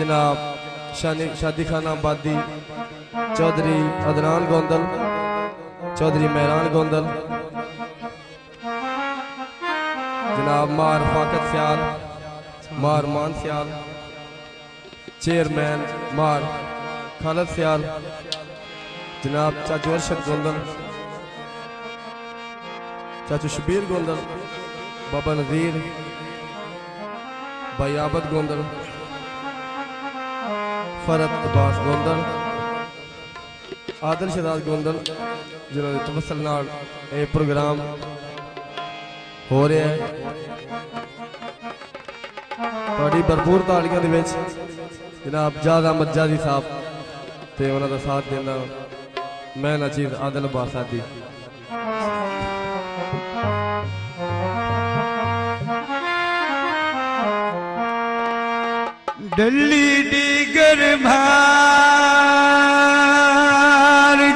जनाब शादी खाना आबादी चौधरी अदनान गोंदल, चौधरी मेहरान गोंदल, जनाब मार फाकत सियाल, मार मान सियाल, चेयरमैन मार खालद सियाल, जनाब चाचू अरशद गोंदल, चाचू शबीर गोंदल, बाबा नज़ीर, भाई आबद गोंदल, फरद अब्बास गोंदल, आदिल शहजाद गोंदल, जिन्होंने तवसल नाल ये प्रोग्राम हो रहा है। थोड़ी भरपूर तालियां दे विच जनाब जाद अहमद जादी साहब ते उन्हां दा साथ देना मैं नाचीज आदिल अब्बास आदि। डली डीगर भार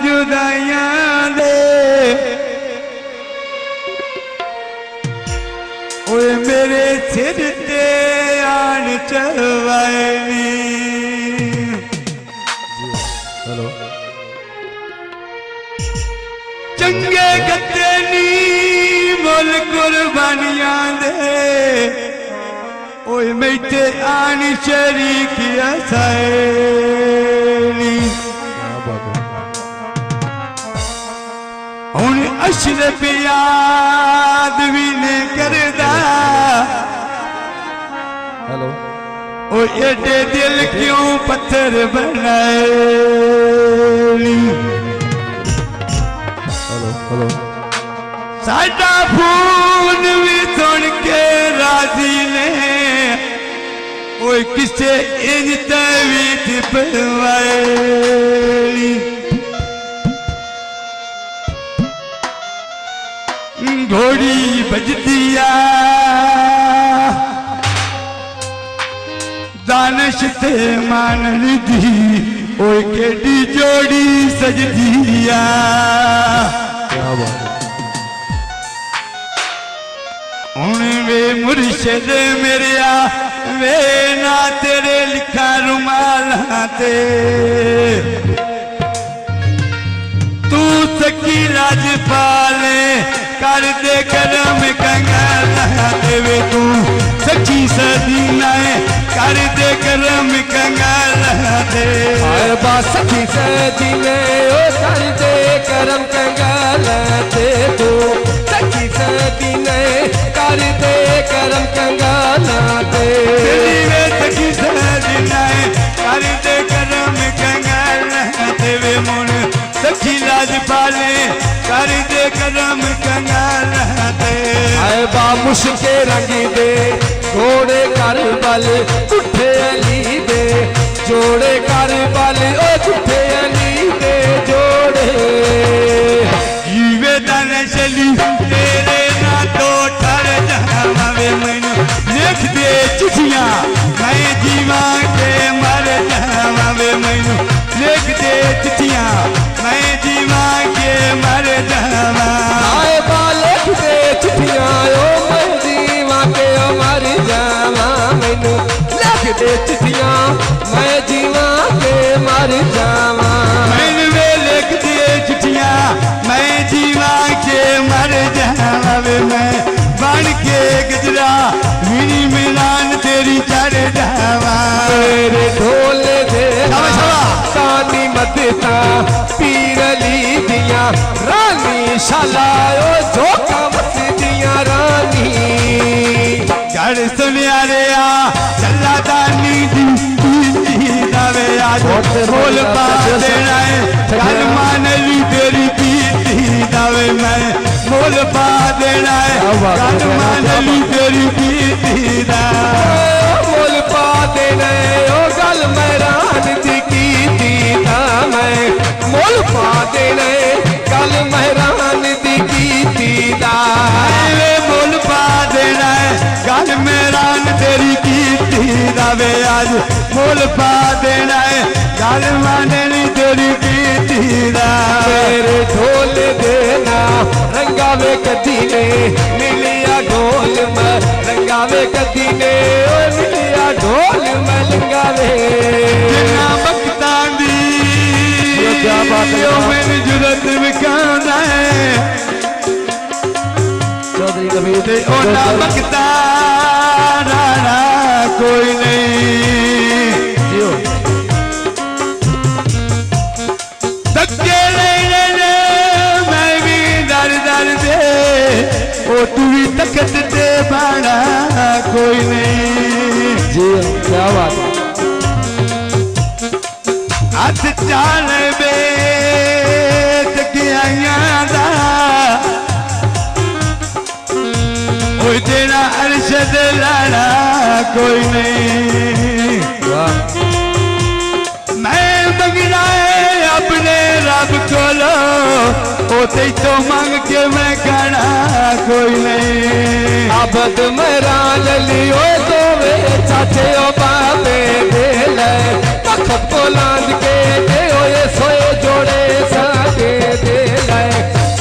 जुदाइयां दे ओए मेरे सिर ते आन चलवानी। हेलो चंगे गत्ते नी मुल कुर्बानियां दे ओए मैते आनी शरीक असायनी। हुन अशरफ याद भी ने करदा हेलो ओ एडे दिल क्यों पत्थर बनाए। हेलो हेलो साडा फोन भी सुन के राजी ने ओए किसे इंज तवीत बनवाई। घोड़ी बजदिया दानश ते मानन दी ओए केडी जोड़ी सजदिया। क्या बात है। हुण वे मुर्शिद मेरिया वे ना तेरे लिखा रुमाला ते तू सकी राजपाले कर दे करम कंगाला देवे तू सच्ची सदीना कर दे करम कंगाला दे। आए बा सखी सदीने ओ कर दे करम कंगाला दे तू सखी सदीने कर दे करम कंगाला दे। वे सखी सदीना कर दे करम कंगाला देवे मुन सखी राजपाले कर दे करम कंगाला दे। आए बा मुश्के रंगी दे घोड़े कर बल झूठे अली दे जोड़े कर बल ओ झूठे अली दे जोड़े। जीवे दन चली तेरे ना तो ठर जावे मैनू लिख दे चिट्ठियां मैं जीवा के मर जावे मैनू लिख दे चिट्ठियां मैं जीवा के मर जावा। आए बा लिख दे चिट्ठियां ओ मैं जीवा के मर जावा मैनू लिख दे चिट्ठियां मैं जीवा के मर जावा। मैनू वे लिख दे चिट्ठियां मैं जीवा के मर जावे मैं बन के गजरा मिनी मिलान तेरी चढ़ जावा। तेरे ढोले दे तानी मदता पीर अली दिया रानी शाला ओ झोंका मत दिया रानी। गढ़ सुनिया रे आ चला दानी दी दावे आज बोल पा देना है गल मान ली तेरी पीती दावे मैं बोल पा देना है गल मान ली तेरी पीती दा। बोल पा देना ओ गल मेहरान दी कीती दा मैं मोल पा देना गल मेहरान दी कीती दा। बोल पा देना है गल मेहरान तेरी कीती दावे आज बोल पा देना है गल माननी तेरी तेरी कीती दा मेरे ढोल देना रंगावे कदी ने मिलिया ढोल में रंगावे कदी ने ओ मिलिया ढोल में लंगावे जिन्ना बकता दी क्या बात है मेरी जुरत विकाना है चौधरी कबीर ते ओना बकता राणा कोई नहीं जियो धक्के ले मैं भी दर दर दे ओ तू भी तकत दे बाड़ा कोई नहीं जियो क्या बात है हथ चाल बे तकिया दा ओ तेरा अरशद लाड़ा कोई नहीं वाह मैं मंगना है अपने रब को लो ओ ते तो मांग के मैं खाना कोई नहीं आबद मेरा लियो तो वे चाचे ओ बाबे दे ले तखत को लांद के दे ओ ये सोए जोड़े साके दे ले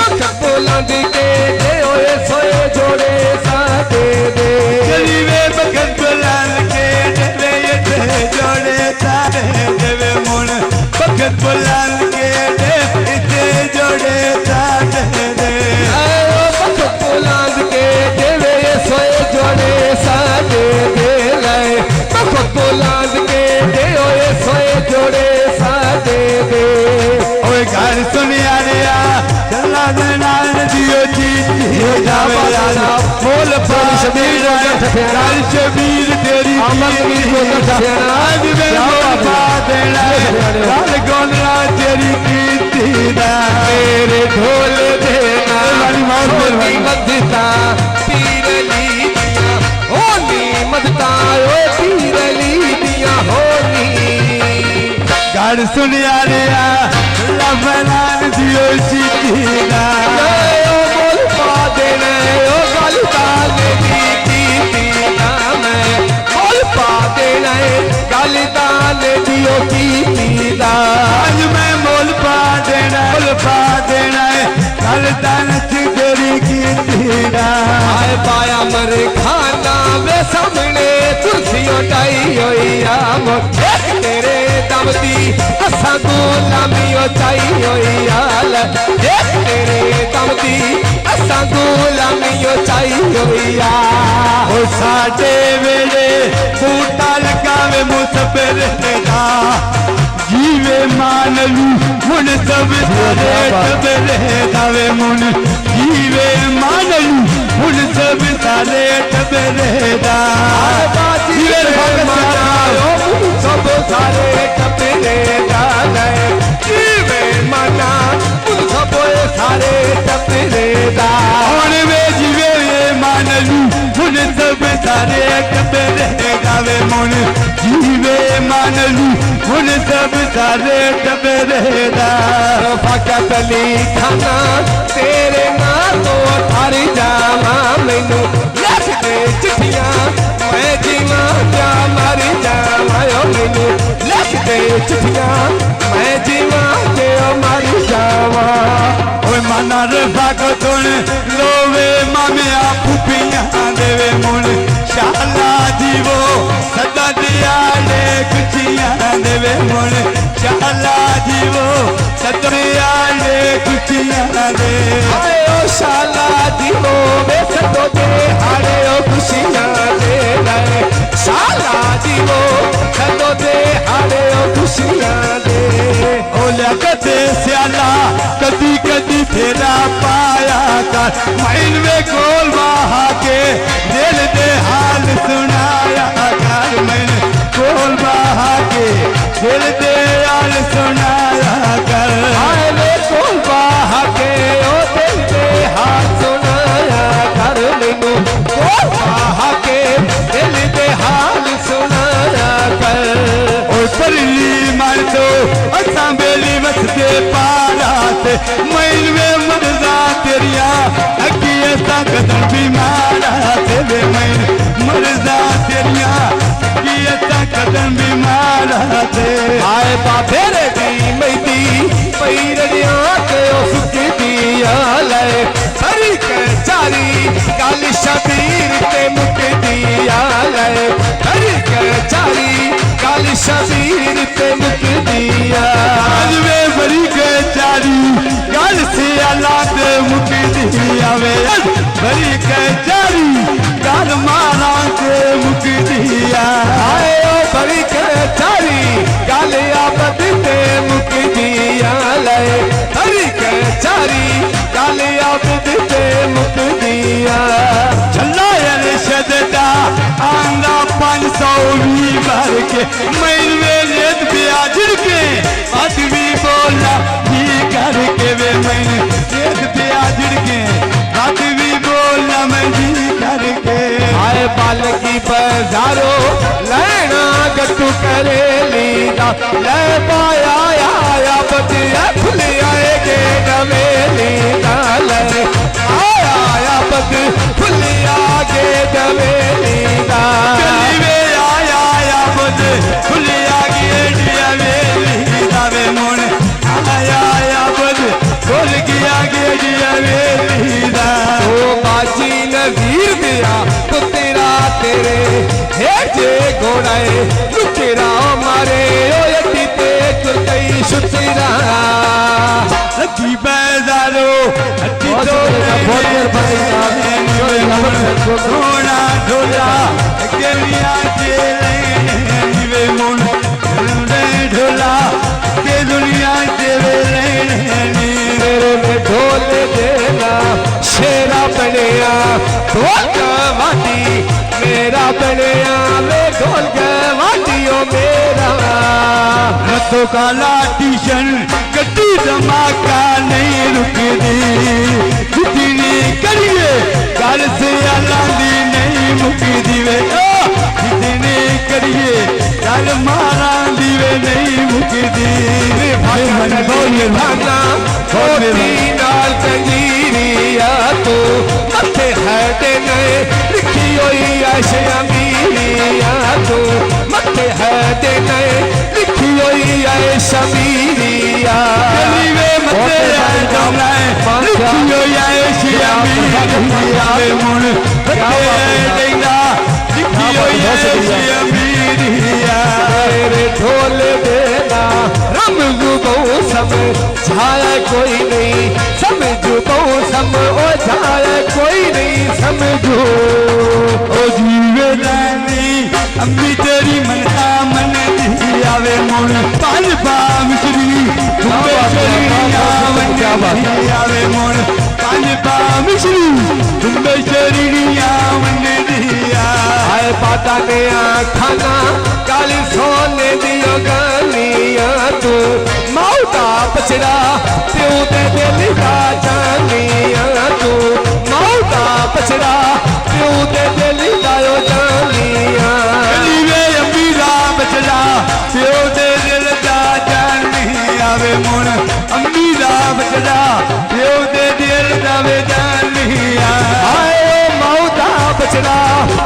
तखत को लांद के दे ओ ये सोए जोड़े साके दे चली वे बखत बुलान के दे ये ते जोड़े तारे देवे मुन बखत बुलान के दे इते जोड़े तारे दे आयो तखत को लांद के दे वे ये सोए जोड़े साके दे ले तखत को लांद के दे ओ ये सोए जोड़े साके दे ओए घर सुनिया रिया चला दे नाल दियो चीती हो जावे राजा बोल पाल शबीर घर शबीर तेरी अमर कबीर को दर्शना आज मैं बोल पा देना घर गोलरा तेरी कीती दा मेरे ढोल देना होनी मदता पीर ली दिया होनी मदता ओ पीर ली दिया होनी घर सुनिया रिया लफलान दियो चीती दा ओ बोल पा देना ओ गल ताल दी ना मैं बोल पा देना गल ताल दियो की दा आज मैं मोल पा देना कल तन तेरी कीती दा आए पाया मर खाना वे सामने कुर्सी उठाई होई आम तेरे दम दी असा गुलामी उठाई होई आल तेरे दम दी असा गुलामी उठाई होई आ ओ साडे वेले बूटा लगावे मुसफिर दा जीवे मान लू मुन सब सारे टबरे दावे मुन जीवे मान लू मुन सब सारे टबरे दा जीवे माना सब सारे टपरे दा जीवे माना सब सारे टपरे दा और वे जीवे मान लू मुन सब सारे टबरे दावे मुन जीवे मान लू मुन सब सारे टबरे दा फकत लिखना तेरे ना तो थार जावा मैनू लिख दे चिट्ठियां मैं जीवा क्या मर जावा मैनू लिख दे चिट्ठियां मैं जीवा क्या मर जावा ओए माना रफा को सुन लोवे मामिया फूफियां देवे मुन शाला जीवो सदा दिया ले कुचियां देवे मुन शाला जीवो सदा दिया ले कुचियां दे आए ओ शाला जीवो वे सदो दे हारे ओ खुशियां दे ले शाला जीवो सदो दे हारे ओ खुशियां दे ओ लगते स्याला कदी कदी फेरा पाया कर माइन में कोल बहा के दिल दे हाल सुनाया कर मैंने कोल बहा के दिल दे हाल सुनाया कर आए ले कोल बहा के ओ दिल दे हाल सुनाया कर मैनू कोल बहा के दिल दे हाल सुनाया कर ओ परली मार दो असा बेली वसते पारा से मैन में मरदा तेरिया अगी ऐसा कदम भी मारा से वे मैन मरदा तेरिया अगी ऐसा कदम भी मारा से आए बाबे रे दी मैदी शबीर ते मुकदी आले हर कचारी गल शबीर ते मुकदी आज वे बड़ी कचारी गल से औलाद मुकदी आवे बड़ी कचारी गल मारा के मुकदी आए ओ बड़ी कचारी गल आबद ते मुकदी आले बड़ी कचारी गल आबद ते मुकदी छल्ला शददा आंदा 520 भर के मैनवे रेत ब्याजड़ के आदमी बोला ही करके वे मैंने रेत ब्याजड़ के आदमी बोला मैं जी करके आए बालकी बाजारो लेना गट्टू करे लीदा ले पाया आया बतिया खुले आएगे नवेली ले आया बद खुले आगे नवेली गली में आया बद खुले आगे नवेली दावे मोन आया बद खुल गया गे नवेली दा ओ बाजी नवीर दिया तो तेरा तेरे हे जे घोड़ाए लुटेरा मारे ओ यटी ते चुरकई सुतेरा लगी बाजारो हट्टी तो घोड़ा ढोला गलिया के वे मुन ढोला के दुनिया के मेरे में ढोल देना शेरा बनिया ढोल गवाटी मेरा बनिया में ढोल गवाटी ओ मेरा रतों का लाटीशन गड्डी धमाका नहीं रुकदी जितनी करिए गल से अलांदी नहीं मुकदी वे जितनी करिए गल मारा दीवे नहीं मुकदी भाना होती नाल जंजीरिया तो मथे है नए लिखी हुई आशया मीरिया तो मथे है नए लिखी हुई आशा मीरिया वे मथे लिखी हुई आशया मीरिया मुन मथे देना लिखी हुई आशया मीरिया मेरे ढोल देना रम जुबो सब छाया कोई नहीं समझो सम ओ छाया कोई नहीं समझो ओ जीवे रानी अम्मी तेरी मनता मन दी आवे मुन पाल पाम श्री तुम्बे शरीरिया मन दी आवे मुन पाल पाम श्री तुम्बे शरीरिया मन दिया आए पाता ने खाना काली सोने दियो गालिया तू मौता बचड़ा प्यो दे दिल का जानिया तू मौता बचड़ा प्यो दे दिल का जानिया वे अमीरा बचड़ा प्यो दे दिल का जानिया वे मुन अमीरा बचड़ा प्यो दे दिल का वे जानिया आए मौता बचड़ा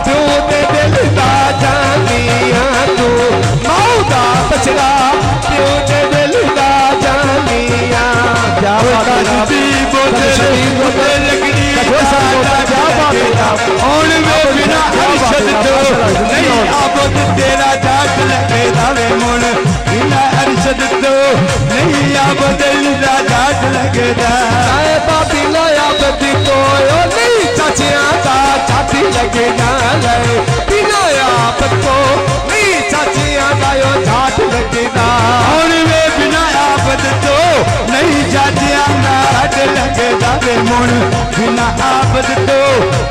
प्यो दे दिल का जानिया तू मौता बचड़ा प्यो दे दिल का जानिया क्या और वे बिना अरशद तो नहीं आबद तेरा जाट लगे दावे मुन बिना अरशद तो नहीं आबद तेरा जाट लगे दाए बाबी लाया बदी को नहीं चाचिया का छाती लगे ना ले बिना आपत को नहीं चाचिया का यो छात लगे ना और वे बिना आबद तो नहीं चाचिया का छात लगे दावे मुन बिना आबद तो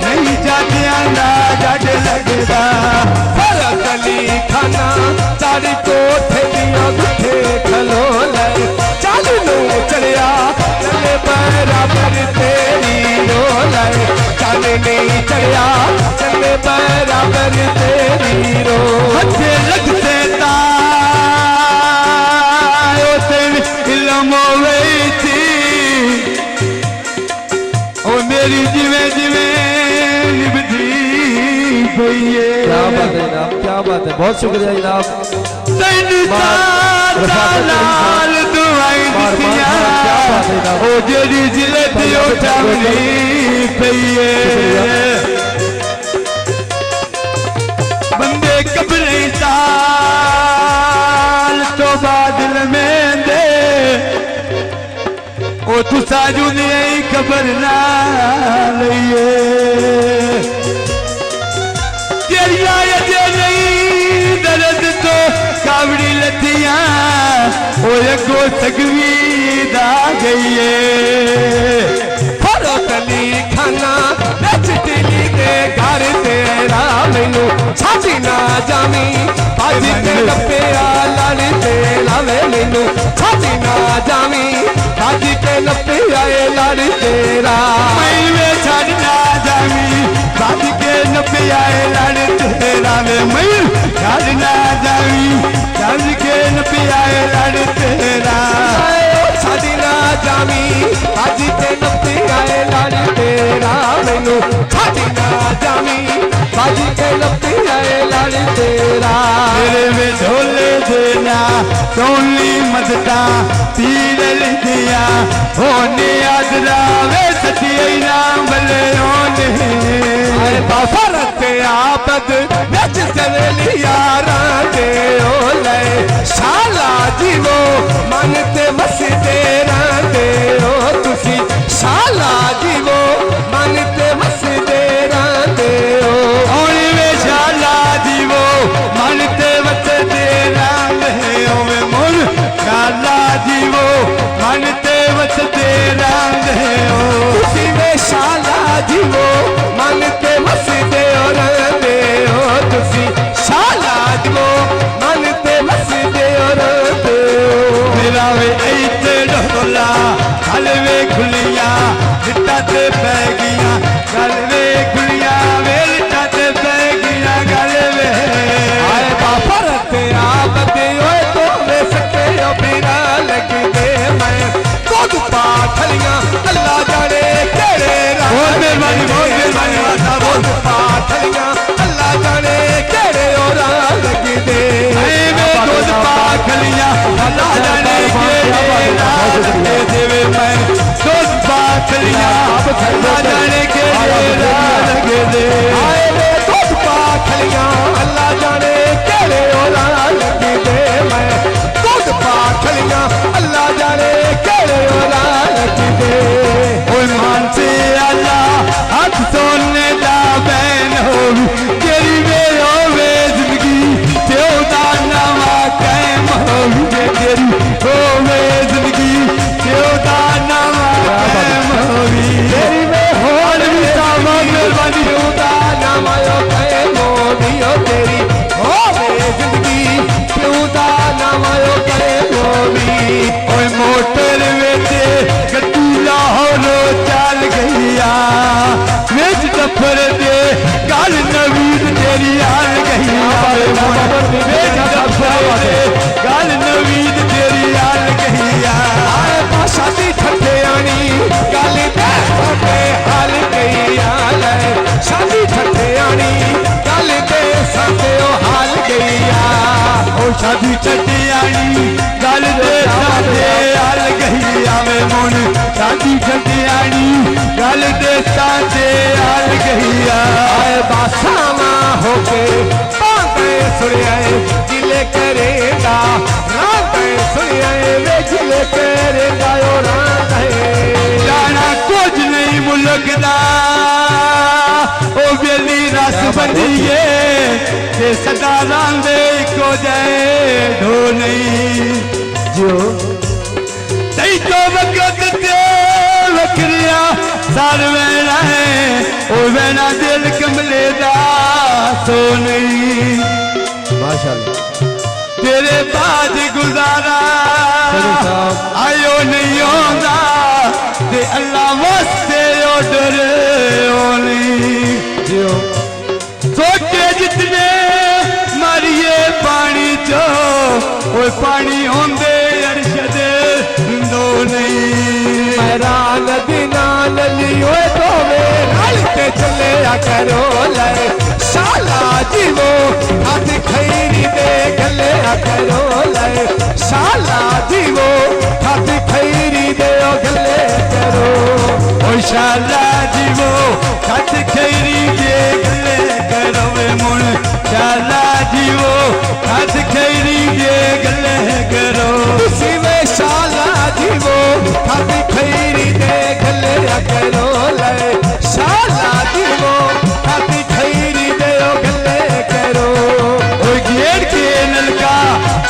नहीं चाचिया का छात लगे दा फरक अली खाना चारी कोठे दिया गुठे खलो ले चालू लो चढ़िया चले बराबर तेरी रो ले चाले नहीं चढ़िया चले बराबर तेरी रो हथे लगते तायो तेरी इल्म होई थी ओ मेरी जिवे जिवे निभदी पई है क्या बात है जनाब क्या बात है बहुत शुक्रिया जनाब लाल दुआई दिया ओ जेरी जिले दियो टावली पई है तो बादल में दे ओ तुसा जो नहीं खबर ना लइए तेरिया ये नहीं दर्द तो कावड़ी लतियां ओ गो सगवी दा गई तली खाना बेच दिली दे घर तेरा मैनू छाती ना जामी बाजी के लपिया लड़ तेरा वे मैनू छाती ना जामी बाजी के लपिया लड़ तेरा मैं छड़ ना जामी बाजी के लपिया लड़ तेरा वे मैं छड़ ना जामी बाजी के लपिया लड़ तेरा छाती ना जामी बाजी के लपिया लड़ तेरा मैनू छाती ना जामी बाजी के लपिया लड़ तेरा तेरे में झोले देना सोनी मददा पीर लिया होने आदरा वे सचिए नाम बले होने आए बाफरत आपद नच चले लिया राते ओले शाला जीवो मनते मसते राते ओ तुसी शाला जीवो मनते मसते राते ओ होने में शाला जीवो मनते मसते राते ओ वे मोर शाला जीवो मनते मसते राते ओ तुसी वे शाला जीवो मनते मसते राते ओ तुसी शाला जीवो मनते मसते राते ओ मेरा वे ऐते ढोला हलवे खुलिया लिटा ते पैगिया गलवे खुलिया वे लिटा ते पैगिया गलवे आए बाफरत आपते ओए तो वे सकते हो बिना लगते मैं खुद पाथलियां अल्लाह जाने केड़े बहुत मेहरबानी माता खुद पाथलियां अल्लाह जाने केड़े और लगते मैं खुद पाखलिया अल्लाह जाने के देवे मैं खुद पाखलिया अल्लाह जाने के लगे दे आए वे खुद पाथलियां अल्लाह जाने केड़े और लगते मैं खुद पाथलियां अल्लाह जाने केड़े और लगते ओए मान से अल्लाह हाथ सोने दा बैन होवी तेरी वे होवे जिंदगी तेओ दा नवा कायम होवी तेरी होवे जिंदगी तेओ दा नवा कायम होवी तेरी में होल भी सामा मेहरबानी उदा नाम आयो कहे मोदी ओ तेरी होवे जिंदगी उदा नाम आयो कहे मोदी ओए मोटर वेचे गड्डी लाहौर चल गईया विच डफर दे गल नवीद तेरी आल गईया विच डफर दे गल नवीद तेरी आल गईया आए पाशा दी ठट्ठे आनी गल दे साडे हाल गई आल शादी ठट्ठे आनी गल दे साडे ओ हाल गई ओ शादी चटियानी गल दे साडे आल गईया वे मुन शादी चटियानी गल दे साडे आल गईया आए बासामा होके बांधे सुनियाए जिले करेगा रांधे सुनियाए वे जिले करेगा ओ रांधे जाना कुछ नहीं मुल्क दा ओ बेली रस बंदिए ते सदा रांदे को जाए ढो नहीं जो तई तो वक्त ते वकरिया सार वेला है ओ वेना दिल कमले दा सो नहीं माशाल्लाह तेरे बाद गुजारा आयो नहीं होंदा ते अल्लाह वास्ते ओ डरे ओली जियो सोचे जितने मारिए पानी चो ओ पानी होंदे अरशद दो नहीं हैरान दिना लियो तो वे नालते चले करो ले शाला जीवो हाथ खैरी दे गले करो ले शाला जीवो हाथ खैरी दे गले करो ओ शाला जीवो हाथ खैरी दे गले करो वे मुन शाला जीवो हाथ खैरी दे गले करो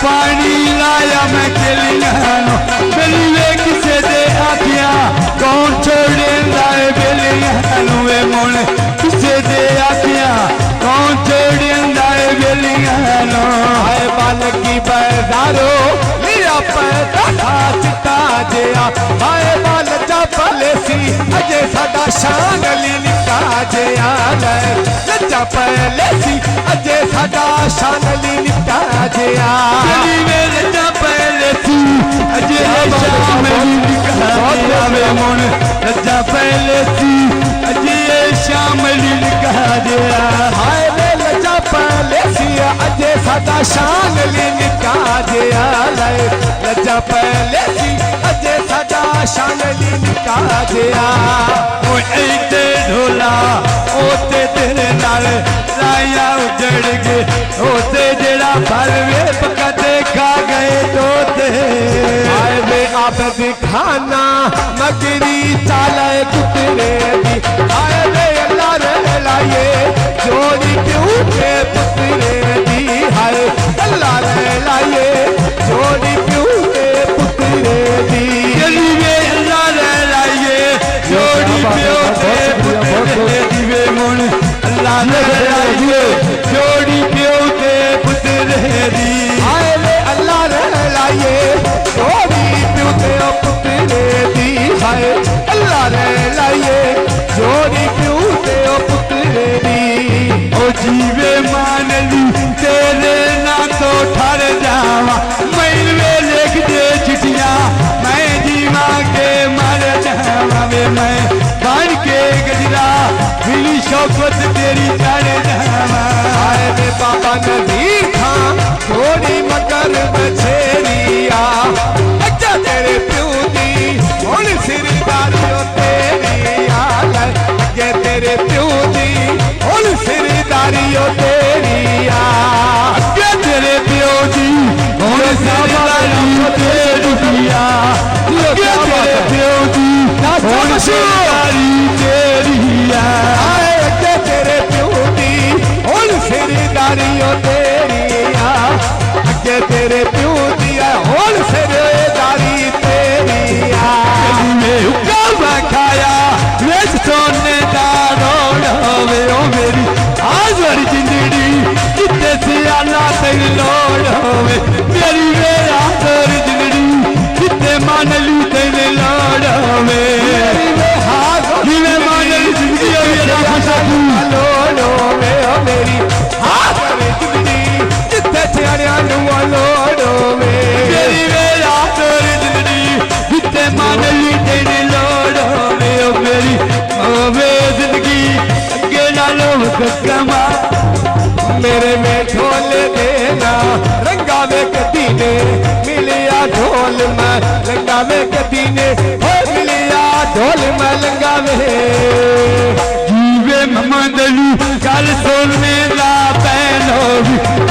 पानी लाया मैं केलियां नो मेरी वे किसे दे आखियां कौन छोड़े लाए बेलियां नो वे मोने किसे दे आखियां कौन छोड़े लाए बेलियां नो आए बाल की बाजारो लिया पैदा चिता जिया आए बाल चा पलेसी अजे साडा शान ली निका जिया लज्जा पलेसी अजे साडा शान ली निका जिया मेरी वे लज्जा पलेसी अजे शान ली निका जिया वे मोने लज्जा पलेसी अजे शाम ली निका जिया हाय वे लज्जा पलेसी अजे साडा शान ली निका जिया लज्जा पलेसी अजे साडा शान ली निका जिया इते ढोला ओते तेरे नाल लाया उजड़ गए ओते जेड़ा फल वे पकते खा गए तोते आए वे आप दिखाना मगरी चाले कुतरे दी आए वे अल्लाह रे लाए जोड़ी क्यों के पुतरे दी हाय अल्लाह रे लाए जोड़ी क्यों के पुतरे दी जली वे अल्लाह रे लाए जोड़ी प्यो के पुतरे दी वे मोन अल्लाह रे लाए जोड़ी प्यो के पुतरे दी आए वे अल्लाह रे लाए जोड़ी क्यों के पुतरे दी हाय अल्लाह रे लाए जोड़ी क्यों के पुतरे दी ओ जीवे मान ली तेरे ना तो ठर जावा मैं वे लिख दे चिट्ठियां मैं जीवा के मर जावा वे मैं बन के गजरा मिली शौकत तेरी चढ़ जावा आए वे बाबा नज़ीर खां थोड़ी मगर बछेरिया अच्छा तेरे प्यू दी हुण सिरदारियों तेरी आल अगे तेरे प्यू दी हुण सिरदारियों तेरी अगे तेरे प्यो दी हुण सिरदारियों तेरी अगे तेरे प्यो दी हुण सिरदारी तेरी आए अगे तेरे प्यू दी हुण सिरदारियों तेरी अगे तेरे प्यू दी हुण सिरदारी तेरी में हुक्म खाया वेच सोने दा रोड़ होवे ओ मेरी आज वाली जिंदड़ी जिते सियाना तेन लोड़ होवे मेरी मेरा तेरी जिंदड़ी जिते मान ली तेन लोड़ होवे जिवे मान ली जिंदगी मेरा खुशा तू लोड़ होवे ओ मेरी हाथ में जिंदड़ी जिते सियाना नु लोड़ होवे मेरी मेरा तेरी जिंदड़ी जिते मान ली तेन लोड़ होवे ओ मेरी होवे जिंदगी अगे नालों कमा मेरे में ढोल देना रंगा में कदी ने मिलिया ढोल में रंगा में कदी ने हो मिलिया ढोल में लंगा में जीवे ममदलू कल सोने ला पहनो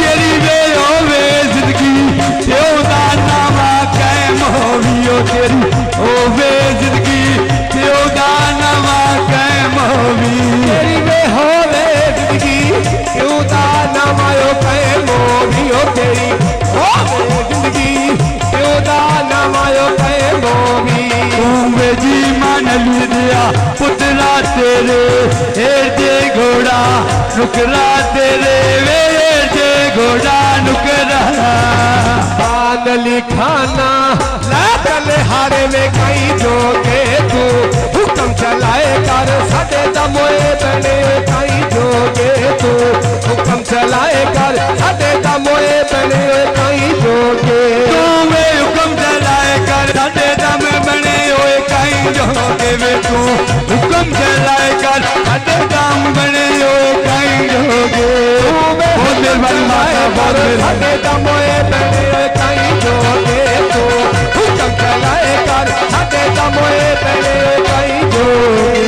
तेरी वे होवे जिंदगी त्यो दा नामा कायम होवी ओ तेरी होवे जिंदगी त्यो दा नामा कायम होवी तेरी वे होवे जिंदगी क्यों दा नाम आयो कैमो भी हो तेरी होवे जिंदगी क्यों दा नाम आयो कैमो भी वे जी मान ली दिया पुतला तेरे ए जे घोड़ा नुकरा तेरे वे जे घोड़ा नुकरा बादली खाना लाल हारे में कई जोगे तू हुक्म चलाए कर सदे दमोए बने कई जोगे तू हुक्म चलाए कर सदे दमोए बने कई जोगे तू वे हुक्म चलाए कर सदे दम बने ओए कई जोगे वे तू हुक्म चलाए कर सदे दम बने ओए कई जोगे बहुत मेहरबानी माता बहुत मेहरबानी सदे दमोए बने कई जोगे तू हुक्म चलाए कर सदे दमोए बने कई जोगे